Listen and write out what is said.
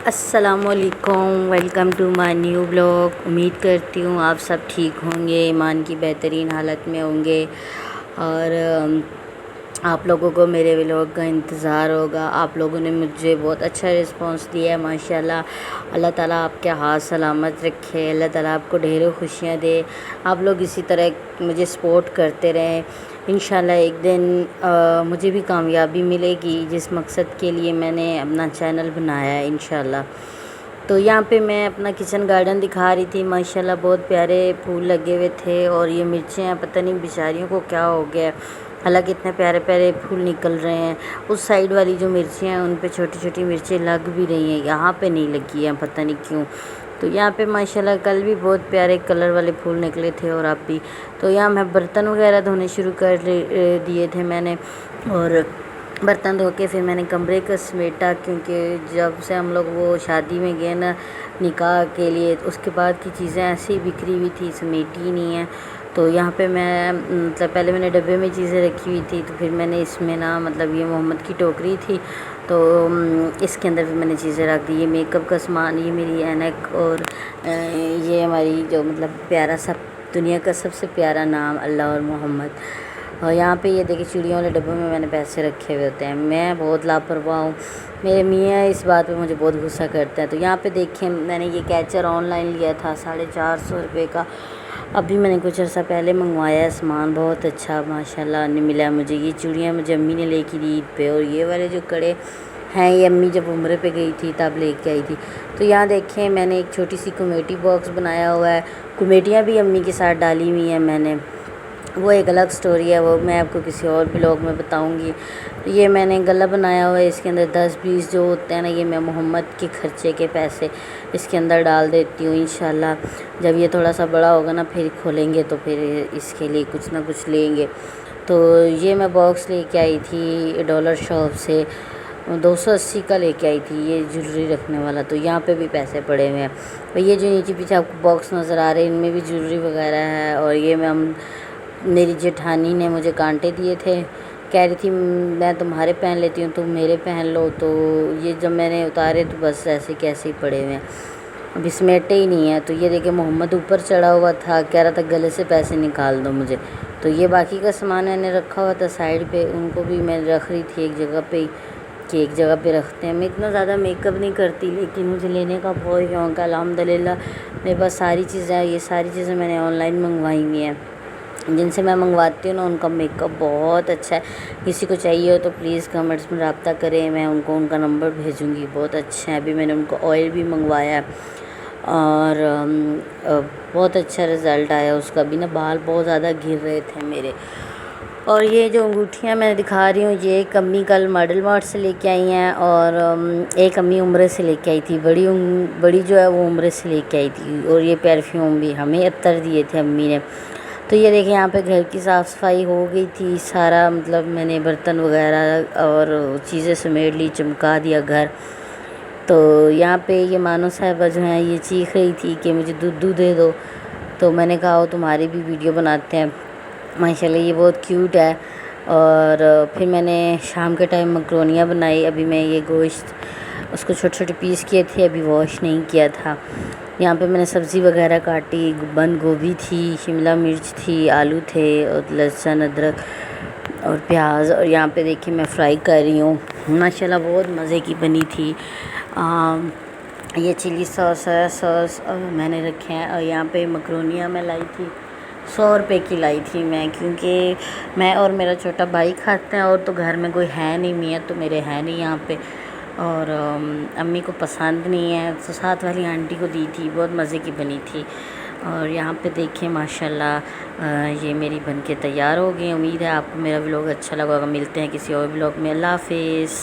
السلام علیکم، welcome to my new blog. امید کرتی ہوں آپ سب ٹھیک ہوں گے، ایمان کی بہترین حالت میں ہوں گے، اور آپ لوگوں کو میرے ولاگ کا انتظار ہوگا۔ آپ لوگوں نے مجھے بہت اچھا رسپانس دیا ہے ماشاءاللہ۔ اللہ تعالیٰ آپ کے ہاتھ سلامت رکھے، اللہ تعالیٰ آپ کو ڈھیروں خوشیاں دے۔ آپ لوگ اسی طرح مجھے سپورٹ کرتے رہیں۔ انشاءاللہ ایک دن مجھے بھی کامیابی ملے گی جس مقصد کے لیے میں نے اپنا چینل بنایا ہے انشاءاللہ۔ تو یہاں پہ میں اپنا کچن گارڈن دکھا رہی تھی، ماشاءاللہ بہت پیارے پھول لگے ہوئے تھے، اور یہ مرچیں ہیں، پتہ نہیں بیچاریوں کو کیا ہو گیا ہے، حالانکہ اتنے پیارے پیارے پھول نکل رہے ہیں۔ اس سائیڈ والی جو مرچیں ہیں ان پہ چھوٹی چھوٹی مرچیں لگ بھی رہی ہیں، یہاں پہ نہیں لگی ہیں، پتہ نہیں کیوں۔ تو یہاں پہ ماشاءاللہ کل بھی بہت پیارے کلر والے پھول نکلے تھے، اور اب بھی۔ تو یہاں میں برتن وغیرہ دھونے شروع کر دیے تھے میں نے، اور برتن دھو کے پھر میں نے کمرے کا سمیٹا، کیونکہ جب سے ہم لوگ وہ شادی میں گئے نا نکاح کے لیے، اس کے بعد کی چیزیں ایسی بکھری ہوئی تھی، سمیٹی ہی نہیں ہیں۔ تو یہاں پہ میں مطلب پہلے میں نے ڈبے میں چیزیں رکھی ہوئی تھی، تو پھر میں نے اس میں نا مطلب یہ محمد کی ٹوکری تھی، تو اس کے اندر بھی میں نے چیزیں رکھ دی۔ یہ میک اپ کا سامان، یہ میری اینک، اور یہ ہماری جو مطلب پیارا سا دنیا کا سب سے پیارا نام اللہ اور محمد۔ اور یہاں پہ یہ دیکھیں چوڑیوں والے ڈبوں میں نے پیسے رکھے ہوئے ہوتے ہیں۔ میں بہت لاپرواہ ہوں، میرے میاں اس بات پہ مجھے بہت غصہ کرتے ہیں۔ تو یہاں پہ دیکھیں میں نے یہ کیچر آن لائن لیا تھا 450 روپے کا، ابھی میں نے کچھ عرصہ پہلے منگوایا ہے سامان، بہت اچھا ماشاءاللہ نہیں ملا مجھے۔ یہ چوڑیاں مجھے امی نے لے کے دی عید پہ، اور یہ والے جو کڑے ہیں یہ امی جب عمرے پہ گئی تھی تب لے کے آئی تھی۔ تو یہاں دیکھیں میں نے ایک چھوٹی سی کمیٹی باکس بنایا ہوا ہے، کمیٹیاں بھی امی کے ساتھ ڈالی ہوئی ہیں میں نے، وہ ایک الگ سٹوری ہے، وہ میں آپ کو کسی اور بلاگ میں بتاؤں گی۔ یہ میں نے گلا بنایا ہوا ہے، اس کے اندر 10-20 جو ہوتے ہیں نا، یہ میں محمد کے خرچے کے پیسے اس کے اندر ڈال دیتی ہوں انشاءاللہ۔ جب یہ تھوڑا سا بڑا ہوگا نا پھر کھولیں گے تو پھر اس کے لیے کچھ نہ کچھ لیں گے۔ تو یہ میں باکس لے کے آئی تھی ڈالر شاپ سے، 280 کا لے کے آئی تھی، یہ جویلری رکھنے والا۔ تو یہاں پہ بھی پیسے پڑے ہوئے ہیں، اور یہ جو نیچے پیچھے آپ کو باکس نظر آ رہے ہیں ان میں بھی جویلری وغیرہ ہے۔ اور یہ میری جیٹھانی نے مجھے کانٹے دیے تھے، کہہ رہی تھی میں تمہارے پہن لیتی ہوں تم میرے پہن لو، تو یہ جب میں نے اتارے تو بس ایسے کیسے ہی پڑے ہوئے ہیں، ابھی سمیٹے ہی نہیں ہیں۔ تو یہ دیکھیں محمد اوپر چڑھا ہوا تھا، کہہ رہا تھا گلے سے پیسے نکال دو مجھے۔ تو یہ باقی کا سامان میں نے رکھا ہوا تھا سائڈ پہ، ان کو بھی میں رکھ رہی تھی ایک جگہ پہ، کہ ایک جگہ پہ رکھتے ہیں۔ میں اتنا زیادہ میک اپ نہیں کرتی، لیکن مجھے لینے کا بہت شوق ہے الحمدللہ۔ میرے پاس ساری چیزیں ہیں، یہ ساری چیزیں میں نے آن لائن منگوائی ہوئی ہیں، جن سے میں منگواتی ہوں نا ان کا میک اپ بہت اچھا ہے۔ کسی کو چاہیے ہو تو پلیز کمنٹس میں رابطہ کریں، میں ان کو ان کا نمبر بھیجوں گی، بہت اچھے ہیں۔ ابھی میں نے ان کو آئل بھی منگوایا ہے، اور بہت اچھا رزلٹ آیا اس کا بھی نا، بال بہت زیادہ گر رہے تھے میرے۔ اور یہ جو انگوٹھیاں میں دکھا رہی ہوں، یہ ایک امی کل ماڈل مارٹ سے لے کے آئی ہیں، اور ایک امی عمرے سے لے کے آئی تھی، بڑی جو ہے وہ عمرے سے لے کے آئی تھی۔ اور یہ پرفیوم بھی ہمیں عطر دیے تھے امی نے۔ تو یہ دیکھیں یہاں پہ گھر کی صاف صفائی ہو گئی تھی سارا، مطلب میں نے برتن وغیرہ اور چیزیں سمیٹ لی، چمکا دیا گھر۔ تو یہاں پہ یہ مانو صاحبہ جو ہیں یہ چیخ رہی تھی کہ مجھے دودھ دے دو، تو میں نے کہا تمہاری بھی ویڈیو بناتے ہیں۔ ماشاءاللہ یہ بہت کیوٹ ہے۔ اور پھر میں نے شام کے ٹائم مکرونیاں بنائی، ابھی میں یہ گوشت اس کو چھوٹے چھوٹے پیس کیے تھے، ابھی واش نہیں کیا تھا۔ یہاں پہ میں نے سبزی وغیرہ کاٹی، بند گوبھی تھی، شملہ مرچ تھی، آلو تھے، اور لہسن ادرک اور پیاز۔ اور یہاں پہ دیکھیں میں فرائی کر رہی ہوں، ماشاءاللہ بہت مزے کی بنی تھی۔ یہ چلی سوس سویا سوس میں نے رکھے ہیں، اور یہاں پہ مکرونیاں میں لائی تھی 100 روپے کی لائی تھی میں، کیونکہ میں اور میرا چھوٹا بھائی کھاتے ہیں، اور تو گھر میں کوئی ہے نہیں، میاں تو میرے ہے نہیں یہاں پہ، اور امی کو پسند نہیں ہے، تو ساتھ والی آنٹی کو دی تھی، بہت مزے کی بنی تھی۔ اور یہاں پہ دیکھیں ماشاءاللہ یہ میری بن کے تیار ہو گئی۔ امید ہے آپ کو میرا ولاگ اچھا لگا ہوگا، ملتے ہیں کسی اور ولاگ میں، اللہ حافظ۔